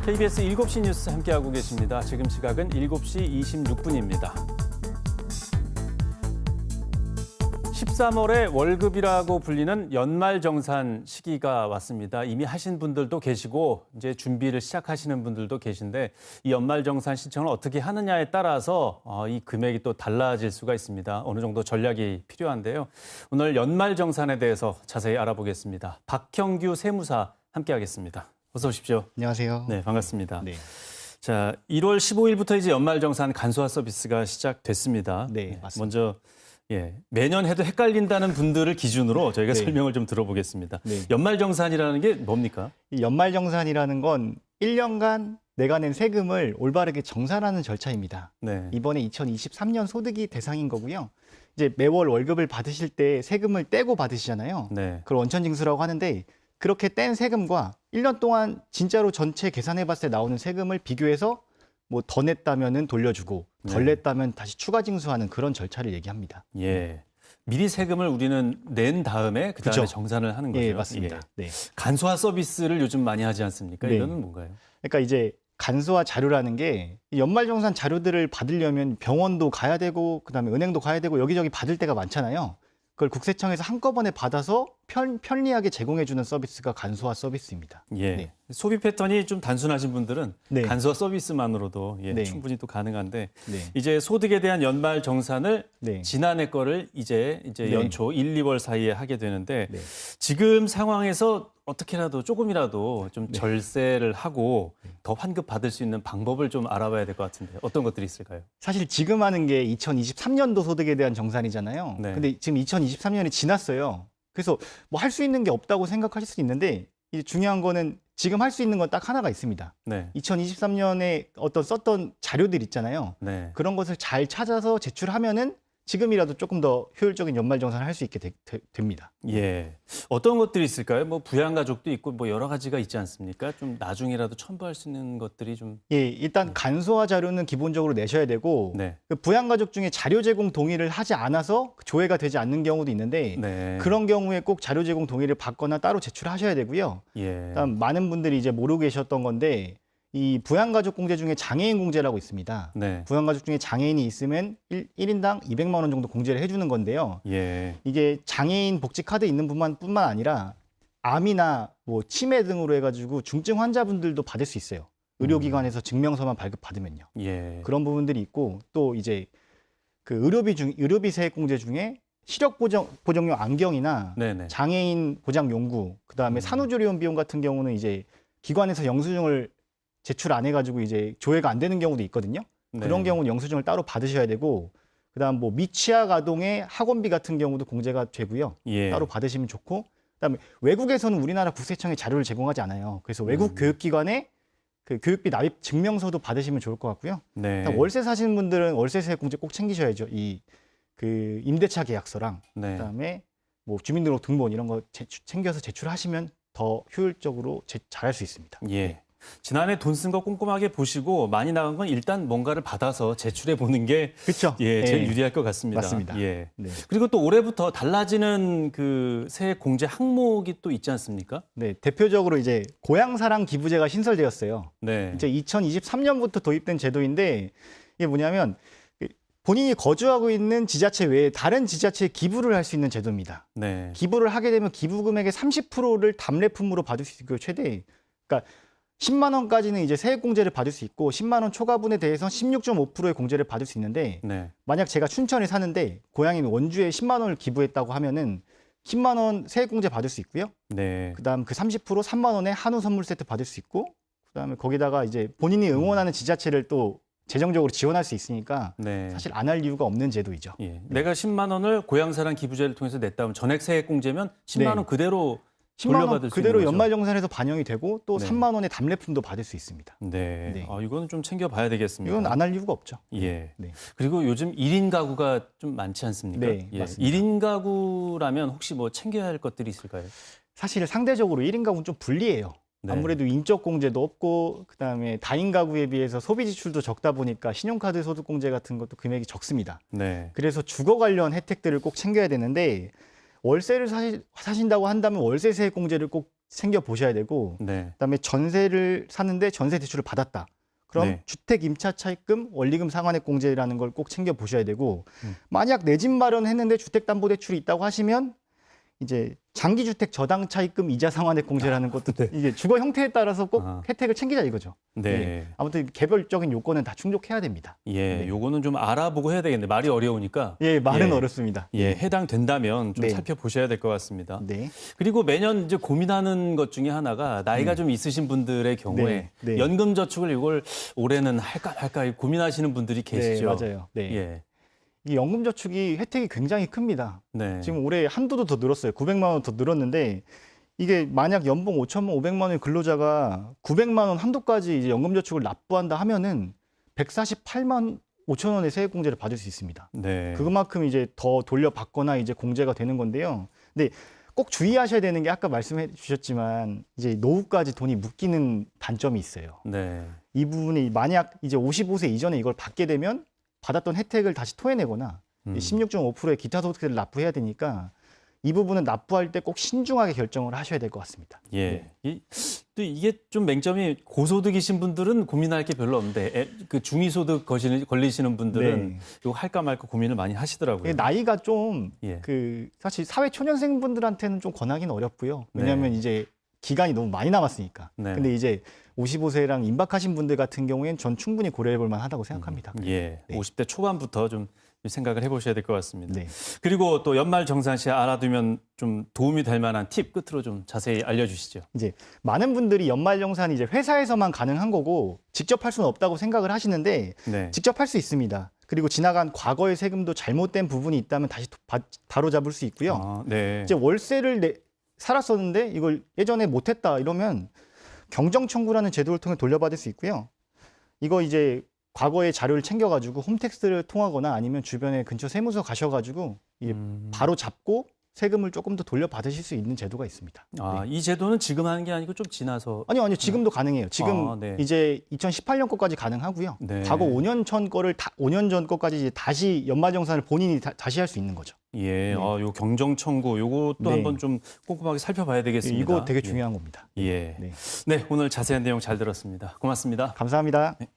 KBS 7시 뉴스 함께하고 계십니다. 지금 시각은 7시 26분입니다. 13월의 월급이라고 불리는 연말정산 시기가 왔습니다. 이미 하신 분들도 계시고 이제 준비를 시작하시는 분들도 계신데 이 연말정산 신청을 어떻게 하느냐에 따라서 이 금액이 또 달라질 수가 있습니다. 어느 정도 전략이 필요한데요. 오늘 연말정산에 대해서 자세히 알아보겠습니다. 박형규 세무사 함께하겠습니다. 어서 오십시오. 안녕하세요. 네, 반갑습니다. 네. 자, 1월 15일부터 이제 연말정산 간소화 서비스가 시작됐습니다. 네, 맞습니다. 먼저 매년 해도 헷갈린다는 분들을 기준으로 저희가 네. 설명을 좀 들어보겠습니다. 네. 연말정산이라는 게 뭡니까? 이 연말정산이라는 건 1년간 내가 낸 세금을 올바르게 정산하는 절차입니다. 네. 이번에 2023년 소득이 대상인 거고요. 이제 매월 월급을 받으실 때 세금을 떼고 받으시잖아요. 네. 그걸 원천징수라고 하는데 그렇게 뗀 세금과 1년 동안 진짜로 전체 계산해 봤을 때 나오는 세금을 비교해서 뭐 더 냈다면은 돌려주고 덜 네. 냈다면 다시 추가 징수하는 그런 절차를 얘기합니다. 예. 미리 세금을 우리는 낸 다음에 그다음에 그쵸. 정산을 하는 거죠. 예, 맞습니다. 예. 네. 간소화 서비스를 요즘 많이 하지 않습니까? 네. 이거는 뭔가요? 그러니까 이제 간소화 자료라는 게 연말정산 자료들을 받으려면 병원도 가야 되고 그다음에 은행도 가야 되고 여기저기 받을 때가 많잖아요. 그걸 국세청에서 한꺼번에 받아서 편리하게 제공해주는 서비스가 간소화 서비스입니다. 예. 네. 소비 패턴이 좀 단순하신 분들은 네. 간소화 서비스만으로도 네. 충분히 또 가능한데 네. 이제 소득에 대한 연말 정산을 네. 지난해 거를 이제 네. 연초 1, 2월 사이에 하게 되는데 네. 지금 상황에서 어떻게라도 조금이라도 좀 네. 절세를 하고 더 환급 받을 수 있는 방법을 좀 알아봐야 될 것 같은데 어떤 것들이 있을까요? 사실 지금 하는 게 2023년도 소득에 대한 정산이잖아요. 네. 근데 지금 2023년이 지났어요. 그래서 뭐 할 수 있는 게 없다고 생각하실 수 있는데 이제 중요한 거는 지금 할 수 있는 건 딱 하나가 있습니다. 네. 2023년에 어떤 썼던 자료들 있잖아요. 네. 그런 것을 잘 찾아서 제출하면은 지금이라도 조금 더 효율적인 연말정산을 할 수 있게 됩니다. 예. 어떤 것들이 있을까요? 뭐 부양가족도 있고 뭐 여러 가지가 있지 않습니까? 좀 나중이라도 첨부할 수 있는 것들이 좀 예, 일단 간소화 자료는 기본적으로 내셔야 되고 네. 그 부양가족 중에 자료 제공 동의를 하지 않아서 조회가 되지 않는 경우도 있는데 네. 그런 경우에 꼭 자료 제공 동의를 받거나 따로 제출하셔야 되고요. 예. 일단 많은 분들이 이제 모르고 계셨던 건데 이 부양가족 공제 중에 장애인 공제라고 있습니다. 네. 부양가족 중에 장애인이 있으면 1인당 200만 원 정도 공제를 해주는 건데요. 예. 이게 장애인 복지 카드 있는 뿐만 아니라 암이나 뭐 치매 등으로 해가지고 중증 환자분들도 받을 수 있어요. 의료기관에서 증명서만 발급받으면요. 예. 그런 부분들이 있고 또 이제 그 의료비 세액 공제 중에 시력 보정용 안경이나 네네. 장애인 보장 용구, 그다음에 산후조리원 비용 같은 경우는 이제 기관에서 영수증을 제출 안 해가지고 이제 조회가 안 되는 경우도 있거든요. 네. 그런 경우는 영수증을 따로 받으셔야 되고, 그다음 뭐 미취학 아동의 학원비 같은 경우도 공제가 되고요. 예. 따로 받으시면 좋고, 그다음에 외국에서는 우리나라 국세청에 자료를 제공하지 않아요. 그래서 외국 교육기관에 그 교육비 납입 증명서도 받으시면 좋을 것 같고요. 네. 월세 사시는 분들은 월세세 공제 꼭 챙기셔야죠. 이 그 임대차 계약서랑 네. 그다음에 뭐 주민등록 등본 이런 거 챙겨서 제출하시면 더 효율적으로 잘할 수 있습니다. 예. 지난해 돈 쓴 거 꼼꼼하게 보시고 많이 나간 건 일단 뭔가를 받아서 제출해 보는 게 그렇죠. 제일 유리할 것 같습니다. 맞습니다. 예. 네. 그리고 또 올해부터 달라지는 그 세액 공제 항목이 또 있지 않습니까? 네, 대표적으로 이제 고향사랑 기부제가 신설되었어요. 네. 이제 2023년부터 도입된 제도인데 이게 뭐냐면 본인이 거주하고 있는 지자체 외에 다른 지자체에 기부를 할 수 있는 제도입니다. 네. 기부를 하게 되면 기부 금액의 30%를 답례품으로 받을 수 있고 최대 그러니까 10만 원까지는 이제 세액 공제를 받을 수 있고 10만 원 초과분에 대해서 16.5%의 공제를 받을 수 있는데 네. 만약 제가 춘천에 사는데 고향인 원주에 10만 원을 기부했다고 하면은 10만 원 세액 공제 받을 수 있고요. 네. 그다음 그 30% 3만 원의 한우 선물 세트 받을 수 있고 그다음에 거기다가 이제 본인이 응원하는 지자체를 또 재정적으로 지원할 수 있으니까 네. 사실 안 할 이유가 없는 제도이죠. 예. 내가 10만 원을 고향사랑 기부제를 통해서 냈다 면 전액 세액 공제면 10만 원 그대로 10만 원 돌려받을 수 그대로 있는 거죠? 연말정산에서 반영이 되고 또 네. 3만 원의 답례품도 받을 수 있습니다. 네. 네. 이거는 좀 챙겨봐야 되겠습니다. 이건 안 할 이유가 없죠. 예. 네. 그리고 요즘 1인 가구가 좀 많지 않습니까? 네, 예. 맞습니다. 1인 가구라면 혹시 뭐 챙겨야 할 것들이 있을까요? 사실 상대적으로 1인 가구는 좀 불리해요. 네. 아무래도 인적 공제도 없고 그다음에 다인 가구에 비해서 소비 지출도 적다 보니까 신용카드 소득 공제 같은 것도 금액이 적습니다. 네. 그래서 주거 관련 혜택들을 꼭 챙겨야 되는데 월세를 사신다고 한다면 월세 세액 공제를 꼭 챙겨 보셔야 되고 네. 그다음에 전세를 샀는데 전세 대출을 받았다. 그럼 네. 주택 임차 차입금, 원리금 상환액 공제라는 걸 꼭 챙겨 보셔야 되고 음. 만약 내 집 마련했는데 주택담보대출이 있다고 하시면 이제 장기주택 저당 차입금 이자 상환액 공제라는 것도 네. 이게 주거 형태에 따라서 꼭 아. 혜택을 챙기자 이거죠. 네. 예. 아무튼 개별적인 요건은 다 충족해야 됩니다. 예, 네. 요거는 좀 알아보고 해야 되겠네. 말이 어려우니까. 예, 말은 예. 어렵습니다. 예, 해당된다면 좀 네. 살펴보셔야 될 것 같습니다. 네. 그리고 매년 이제 고민하는 것 중에 하나가 나이가 좀 있으신 분들의 경우에 네. 네. 연금 저축을 이걸 올해는 할까 말까 고민하시는 분들이 계시죠. 네, 맞아요. 네. 예. 이 연금저축이 혜택이 굉장히 큽니다. 네. 지금 올해 한도도 더 늘었어요. 900만 원 더 늘었는데 이게 만약 연봉 5천만 500만 원의 근로자가 900만 원 한도까지 이제 연금저축을 납부한다 하면은 148만 5천 원의 세액공제를 받을 수 있습니다. 네. 그만큼 이제 더 돌려받거나 이제 공제가 되는 건데요. 근데 꼭 주의하셔야 되는 게 아까 말씀해 주셨지만 이제 노후까지 돈이 묶이는 단점이 있어요. 네. 이 부분이 만약 이제 55세 이전에 이걸 받게 되면 받았던 혜택을 다시 토해내거나 16.5%의 기타 소득세를 납부해야 되니까 이 부분은 납부할 때 꼭 신중하게 결정을 하셔야 될 것 같습니다. 예. 또 이게 좀 맹점이 고소득이신 분들은 고민할 게 별로 없는데 그 중위소득 걸리시는 분들은 네. 이거 할까 말까 고민을 많이 하시더라고요. 나이가 좀 예. 사실 사회 초년생분들한테는 좀 권하기는 어렵고요. 네. 왜냐하면 이제 기간이 너무 많이 남았으니까. 네. 근데 이제 55세랑 임박하신 분들 같은 경우에는 전 충분히 고려해 볼 만하다고 생각합니다. 예. 네. 50대 초반부터 좀 생각을 해보셔야 될 것 같습니다. 네. 그리고 또 연말정산시 알아두면 좀 도움이 될 만한 팁 끝으로 좀 자세히 알려주시죠. 이제 많은 분들이 연말정산이 이제 회사에서만 가능한 거고 직접 할 수는 없다고 생각을 하시는데 네. 직접 할 수 있습니다. 그리고 지나간 과거의 세금도 잘못된 부분이 있다면 다시 바로 잡을 수 있고요. 아, 네. 이제 월세를 살았었는데 이걸 예전에 못했다 이러면 경정 청구라는 제도를 통해 돌려받을 수 있고요. 이거 이제 과거의 자료를 챙겨가지고 홈택스를 통하거나 아니면 주변에 근처 세무서 가셔가지고 이게 바로 잡고 세금을 조금 더 돌려받으실 수 있는 제도가 있습니다. 아, 네. 이 제도는 지금 하는 게 아니고 좀 지나서. 아니요, 지금도 가능해요. 지금 아, 네. 이제 2018년 거까지 가능하고요. 네. 과거 5년 전 거를 5년 전 거까지 이제 다시 연말정산을 본인이 다시 할 수 있는 거죠. 예, 요 경정 청구 요것도 네. 한번 좀 꼼꼼하게 살펴봐야 되겠습니다. 이거 되게 중요한 겁니다. 예. 네. 네, 오늘 자세한 내용 잘 들었습니다. 고맙습니다. 감사합니다. 네.